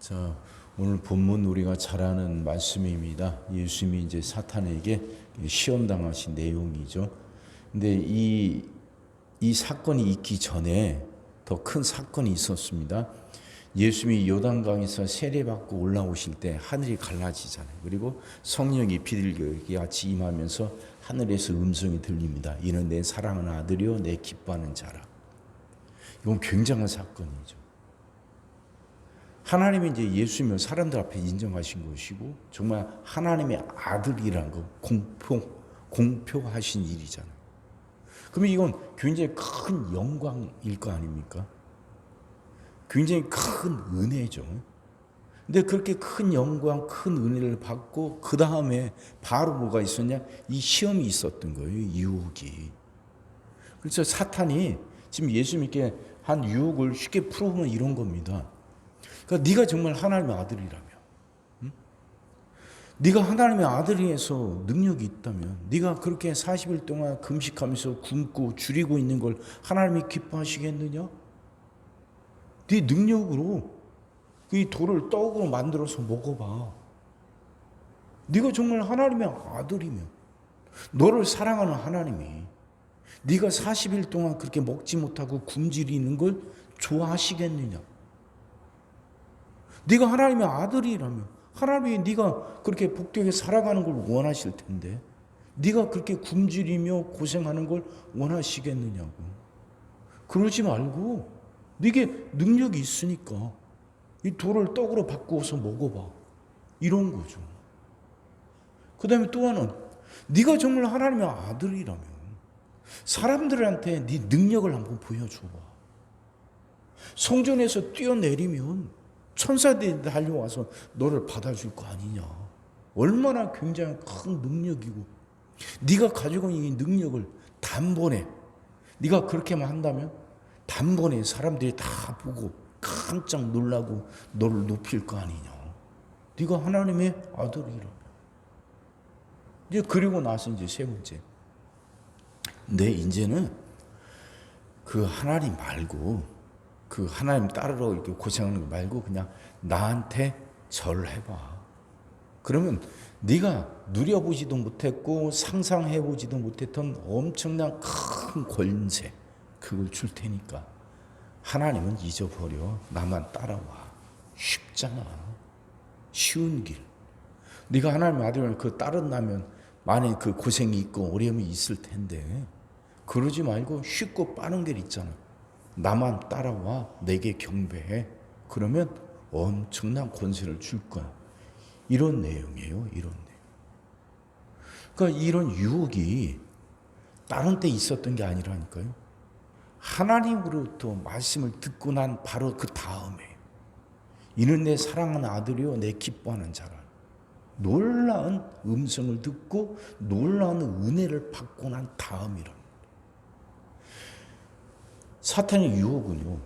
자, 오늘 본문 우리가 잘 아는 말씀입니다. 예수님이 이제 사탄에게 시험 당하신 내용이죠. 근데 이 사건이 있기 전에 더 큰 사건이 있었습니다. 예수님이 요단강에서 세례받고 올라오실 때 하늘이 갈라지잖아요. 그리고 성령이 비둘기같이 임하면서 하늘에서 음성이 들립니다. 이는 내 사랑하는 아들이요 내 기뻐하는 자라. 이건 굉장한 사건이죠. 하나님이 이제 예수님을 사람들 앞에 인정하신 것이고 정말 하나님의 아들이라는 거 공표하신 일이잖아요. 그러면 이건 굉장히 큰 영광일 거 아닙니까? 굉장히 큰 은혜죠. 근데 그렇게 큰 영광, 큰 은혜를 받고 그 다음에 바로 뭐가 있었냐? 이 시험이 있었던 거예요. 유혹이. 그래서 사탄이 지금 예수님께 한 유혹을 쉽게 풀어보면 이런 겁니다. 그러니까 네가 정말 하나님의 아들이라면, 네가 하나님의 아들이어서 능력이 있다면, 네가 그렇게 40일 동안 금식하면서 굶고 줄이고 있는 걸 하나님이 기뻐하시겠느냐? 네 능력으로 이 돌을 떡으로 만들어서 먹어봐. 네가 정말 하나님의 아들이면, 너를 사랑하는 하나님이 네가 40일 동안 그렇게 먹지 못하고 굶주리는 걸 좋아하시겠느냐? 네가 하나님의 아들이라면 하나님이 네가 그렇게 복되게 살아가는 걸 원하실 텐데 네가 그렇게 굶주리며 고생하는 걸 원하시겠느냐고. 그러지 말고 네게 능력이 있으니까 이 돌을 떡으로 바꾸어서 먹어봐. 이런 거죠. 그 다음에 또 하나는 네가 정말 하나님의 아들이라면 사람들한테 네 능력을 한번 보여줘봐. 성전에서 뛰어내리면 천사들이 달려와서 너를 받아줄 거 아니냐. 얼마나 굉장히 큰 능력이고 네가 가지고 있는 이 능력을 단번에 네가 그렇게만 한다면 단번에 사람들이 다 보고 깜짝 놀라고 너를 높일 거 아니냐. 네가 하나님의 아들이라면. 이제 그리고 나서 이제 세 번째. 네, 이제는 그 하나님 말고 그 하나님 따르러 이렇게 고생하는 거 말고 그냥 나한테 절해봐. 그러면 네가 누려보지도 못했고 상상해보지도 못했던 엄청난 큰 권세 그걸 줄 테니까 하나님은 잊어버려. 나만 따라와. 쉽잖아. 쉬운 길. 네가 하나님 아들을 그 따른다면 많이 그 고생이 있고 어려움이 있을 텐데 그러지 말고 쉽고 빠른 길 있잖아. 나만 따라와. 내게 경배해. 그러면 엄청난 권세를 줄 거야. 이런 내용이에요. 이런 내용. 그러니까 이런 유혹이 다른 때 있었던 게 아니라니까요. 하나님으로부터 말씀을 듣고 난 바로 그 다음에 이는 내 사랑하는 아들이요 내 기뻐하는 자라. 놀라운 음성을 듣고 놀라운 은혜를 받고 난 다음이라. 사탄의 유혹은요,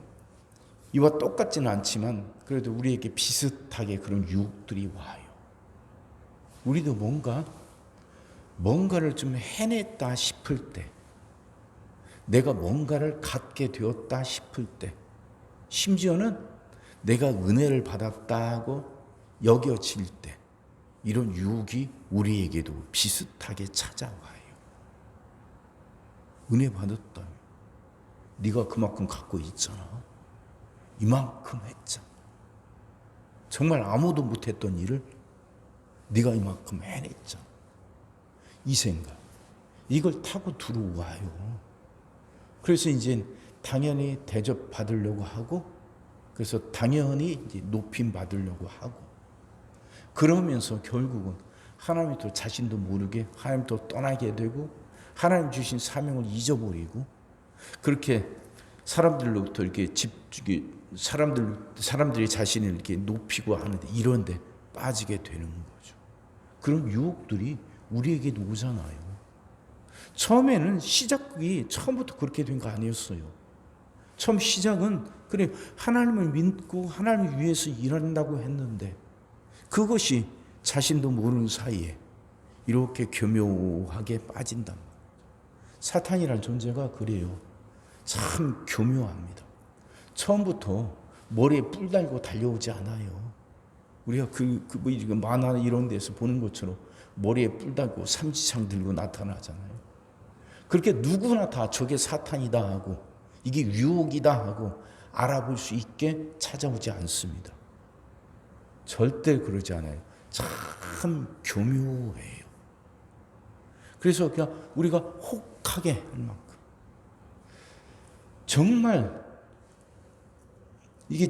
이와 똑같지는 않지만 그래도 우리에게 비슷하게 그런 유혹들이 와요. 우리도 뭔가를 좀 해냈다 싶을 때, 내가 뭔가를 갖게 되었다 싶을 때, 심지어는 내가 은혜를 받았다고 여겨질 때, 이런 유혹이 우리에게도 비슷하게 찾아와요. 은혜 받았다. 네가 그만큼 갖고 있잖아. 이만큼 했잖아. 정말 아무도 못했던 일을 네가 이만큼 해냈잖아. 이 생각. 이걸 타고 들어와요. 그래서 이제 당연히 대접받으려고 하고 그래서 당연히 이제 높임 받으려고 하고 그러면서 결국은 하나님이 또 자신도 모르게 하나님 또 떠나게 되고 하나님 주신 사명을 잊어버리고 그렇게 사람들로부터 이렇게 사람들이 자신을 이렇게 높이고 하는데 이런데 빠지게 되는 거죠. 그런 유혹들이 우리에게도 오잖아요. 처음에는 시작이 처음부터 그렇게 된 거 아니었어요. 처음 시작은 그래 하나님을 믿고 하나님을 위해서 일한다고 했는데 그것이 자신도 모르는 사이에 이렇게 교묘하게 빠진단 말이에요. 사탄이라는 존재가 그래요. 참 교묘합니다. 처음부터 머리에 뿔 달고 달려오지 않아요. 우리가 뭐 만화 이런 데서 보는 것처럼 머리에 뿔 달고 삼지창 들고 나타나잖아요. 그렇게 누구나 다 저게 사탄이다 하고 이게 유혹이다 하고 알아볼 수 있게 찾아오지 않습니다. 절대 그러지 않아요. 참 교묘해요. 그래서 그냥 우리가 혹하게 할 만큼 정말 이게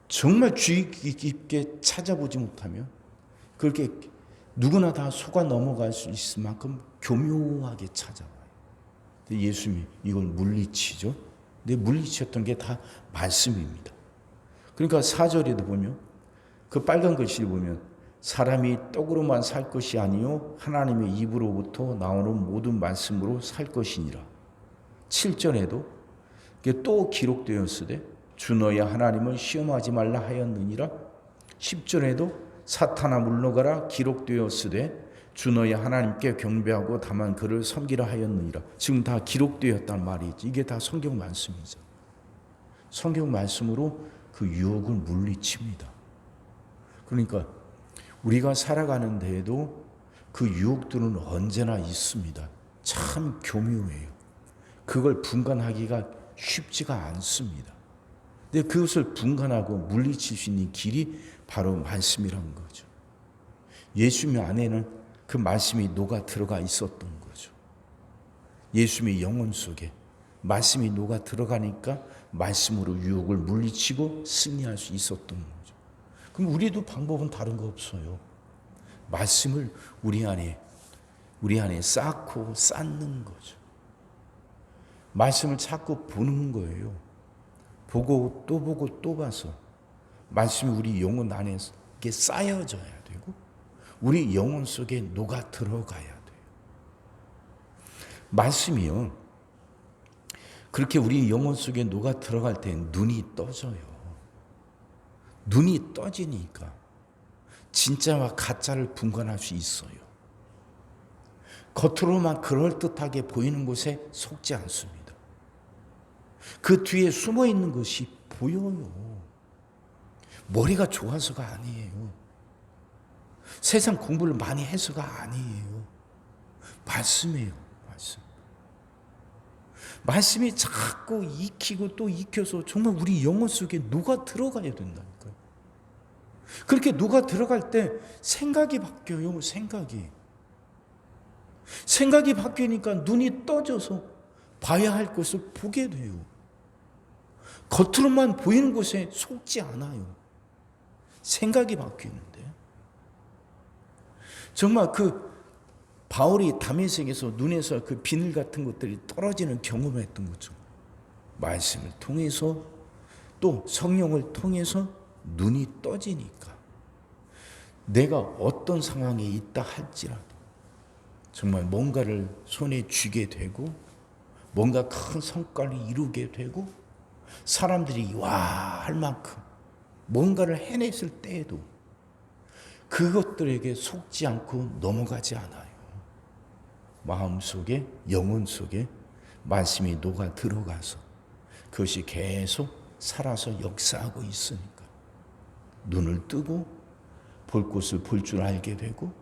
정말 주의 깊게 찾아보지 못하면 그렇게 누구나 다 속아 넘어갈 수 있을 만큼 교묘하게 찾아와요. 예수님이 이걸 물리치죠. 근데 물리쳤던 게 다 말씀입니다. 그러니까 4절에도 보면 그 빨간 글씨를 보면 사람이 떡으로만 살 것이 아니요 하나님의 입으로부터 나오는 모든 말씀으로 살 것이니라. 7절에도 또 기록되었으되 주 너희 하나님을 시험하지 말라 하였느니라. 10절에도 사탄아 물러가라 기록되었으되 주 너희 하나님께 경배하고 다만 그를 섬기라 하였느니라. 지금 다 기록되었단 말이지. 이게 다 성경 말씀이죠. 성경 말씀으로 그 유혹을 물리칩니다. 그러니까 우리가 살아가는 데에도 그 유혹들은 언제나 있습니다. 참 교묘해요. 그걸 분간하기가 쉽지가 않습니다. 근데 그것을 분간하고 물리칠 수 있는 길이 바로 말씀이라는 거죠. 예수님 안에는 그 말씀이 녹아 들어가 있었던 거죠. 예수님의 영혼 속에 말씀이 녹아 들어가니까 말씀으로 유혹을 물리치고 승리할 수 있었던 거죠. 그럼 우리도 방법은 다른 거 없어요. 말씀을 우리 안에 쌓고 쌓는 거죠. 말씀을 자꾸 보는 거예요. 보고 또 봐서 말씀이 우리 영혼 안에 이게 쌓여져야 되고 우리 영혼 속에 녹아 들어가야 돼요. 말씀이요. 그렇게 우리 영혼 속에 녹아 들어갈 때 눈이 떠져요. 눈이 떠지니까 진짜와 가짜를 분간할 수 있어요. 겉으로만 그럴듯하게 보이는 곳에 속지 않습니다. 그 뒤에 숨어 있는 것이 보여요. 머리가 좋아서가 아니에요. 세상 공부를 많이 해서가 아니에요. 말씀이에요. 말씀. 말씀이 자꾸 익히고 또 익혀서 정말 우리 영혼 속에 녹아 들어가야 된다니까요. 그렇게 녹아 들어갈 때 생각이 바뀌어요. 생각이 바뀌니까 눈이 떠져서 봐야 할 것을 보게 돼요. 겉으로만 보이는 곳에 속지 않아요. 생각이 바뀌는데. 정말 그 바울이 다메섹에서 눈에서 그 비늘 같은 것들이 떨어지는 경험을 했던 거죠. 말씀을 통해서 또 성령을 통해서 눈이 떠지니까 내가 어떤 상황에 있다 할지라도 정말 뭔가를 손에 쥐게 되고 뭔가 큰 성과를 이루게 되고 사람들이 와 할 만큼 뭔가를 해냈을 때에도 그것들에게 속지 않고 넘어가지 않아요. 마음속에 영혼 속에 말씀이 녹아 들어가서 그것이 계속 살아서 역사하고 있으니까 눈을 뜨고 볼 곳을 볼 줄 알게 되고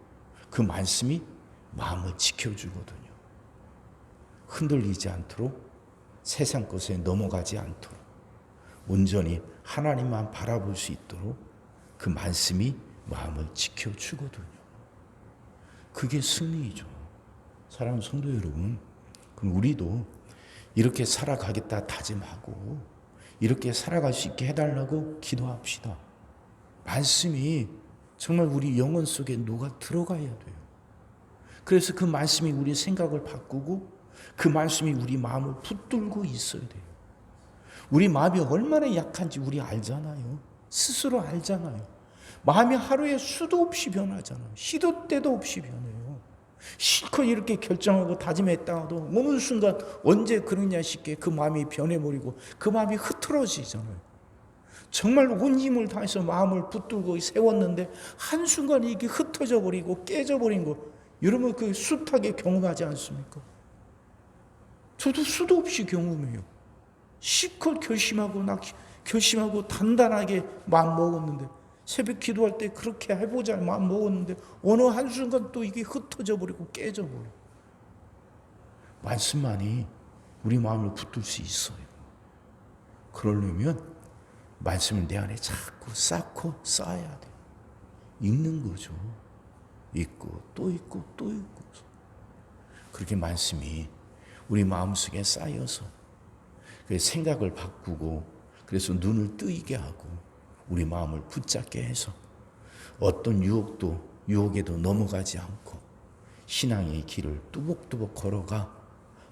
그 말씀이 마음을 지켜주거든요. 흔들리지 않도록 세상 것에 넘어가지 않도록 온전히 하나님만 바라볼 수 있도록 그 말씀이 마음을 지켜주거든요. 그게 승리이죠. 사랑하는 성도 여러분, 그럼 우리도 이렇게 살아가겠다 다짐하고 이렇게 살아갈 수 있게 해달라고 기도합시다. 말씀이 정말 우리 영혼 속에 녹아 들어가야 돼요. 그래서 그 말씀이 우리 생각을 바꾸고 그 말씀이 우리 마음을 붙들고 있어야 돼요. 우리 마음이 얼마나 약한지 우리 알잖아요. 스스로 알잖아요. 마음이 하루에 수도 없이 변하잖아요. 시도 때도 없이 변해요. 실컷 이렇게 결정하고 다짐했다가도 어느 순간 언제 그러냐 싶게 그 마음이 변해버리고 그 마음이 흐트러지잖아요. 정말 온 힘을 다해서 마음을 붙들고 세웠는데 한순간에 이게 흩어져 버리고 깨져버린 거 여러분 그 숱하게 경험하지 않습니까? 저도 수도 없이 경험해요. 실컷 결심하고 단단하게 마음 먹었는데 새벽 기도할 때 그렇게 해보자 마음 먹었는데 어느 한순간 또 이게 흩어져 버리고 깨져 버려. 말씀만이 우리 마음을 붙들 수 있어요. 그러려면 말씀을 내 안에 자꾸 쌓고 쌓아야 돼. 읽는 거죠. 읽고 또 읽고 또 읽고. 그렇게 말씀이 우리 마음속에 쌓여서 생각을 바꾸고 그래서 눈을 뜨이게 하고 우리 마음을 붙잡게 해서 어떤 유혹에도 넘어가지 않고 신앙의 길을 뚜벅뚜벅 걸어가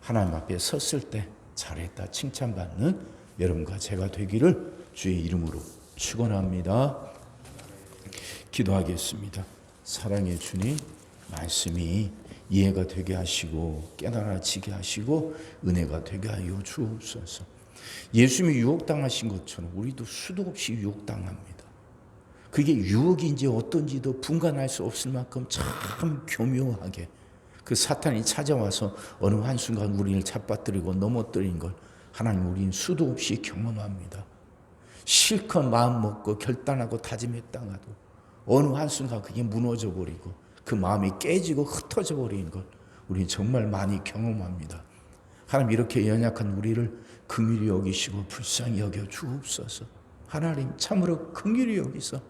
하나님 앞에 섰을 때 잘했다 칭찬받는 여러분과 제가 되기를 주의 이름으로 축원합니다. 기도하겠습니다. 사랑의 주님, 말씀이 이해가 되게 하시고 깨달아지게 하시고 은혜가 되게 하여 주옵소서. 예수님이 유혹당하신 것처럼 우리도 수도 없이 유혹당합니다. 그게 유혹인지 어떤지도 분간할 수 없을 만큼 참 교묘하게 그 사탄이 찾아와서 어느 한순간 우리를 잡아뜨리고 넘어뜨린 걸 하나님 우리는 수도 없이 경험합니다. 실컷 마음 먹고 결단하고 다짐했다가도 어느 한순간 그게 무너져 버리고 그 마음이 깨지고 흩어져 버리는 걸 우리는 정말 많이 경험합니다. 하나님 이렇게 연약한 우리를 긍휼히 여기시고 불쌍히 여겨 주옵소서. 하나님 참으로 긍휼히 여기서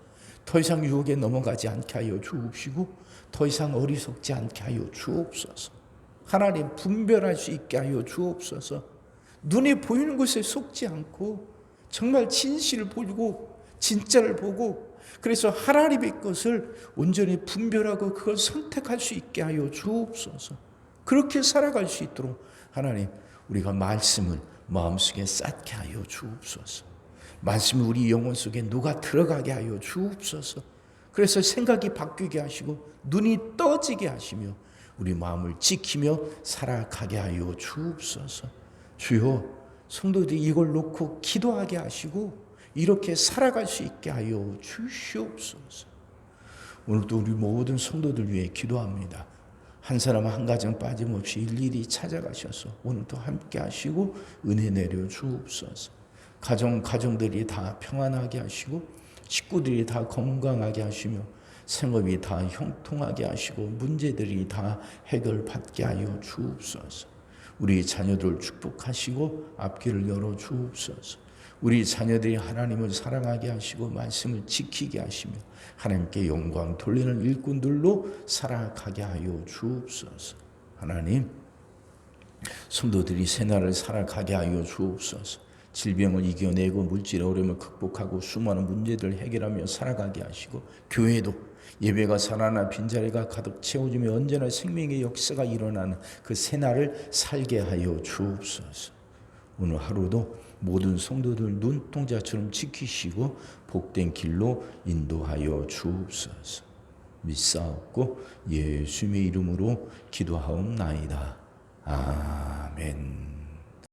더 이상 유혹에 넘어가지 않게 하여 주옵시고 더 이상 어리석지 않게 하여 주옵소서. 하나님 분별할 수 있게 하여 주옵소서. 눈에 보이는 것에 속지 않고 정말 진실을 보고 진짜를 보고 그래서 하나님의 것을 온전히 분별하고 그걸 선택할 수 있게 하여 주옵소서. 그렇게 살아갈 수 있도록 하나님 우리가 말씀을 마음속에 쌓게 하여 주옵소서. 말씀이 우리 영혼 속에 녹아 들어가게 하여 주옵소서. 그래서 생각이 바뀌게 하시고 눈이 떠지게 하시며 우리 마음을 지키며 살아가게 하여 주옵소서. 주여, 성도들이 이걸 놓고 기도하게 하시고 이렇게 살아갈 수 있게 하여 주시옵소서. 오늘도 우리 모든 성도들 위해 기도합니다. 한 사람 한 가정 빠짐없이 일일이 찾아가셔서 오늘도 함께 하시고 은혜 내려 주옵소서. 가정들이 다 평안하게 하시고 식구들이 다 건강하게 하시며 생업이 다 형통하게 하시고 문제들이 다 해결받게 하여 주옵소서. 우리 자녀들 축복하시고 앞길을 열어 주옵소서. 우리 자녀들이 하나님을 사랑하게 하시고 말씀을 지키게 하시며 하나님께 영광 돌리는 일꾼들로 살아가게 하여 주옵소서. 하나님, 성도들이 새날을 살아가게 하여 주옵소서. 질병을 이겨내고 물질의 어려움을 극복하고 수많은 문제들을 해결하며 살아가게 하시고 교회도 예배가 살아나 빈자리가 가득 채워지며 언제나 생명의 역사가 일어나는 그 새날을 살게 하여 주옵소서. 오늘 하루도 모든 성도들 눈동자처럼 지키시고 복된 길로 인도하여 주옵소서. 믿사옵고 예수님의 이름으로 기도하옵나이다. 아멘.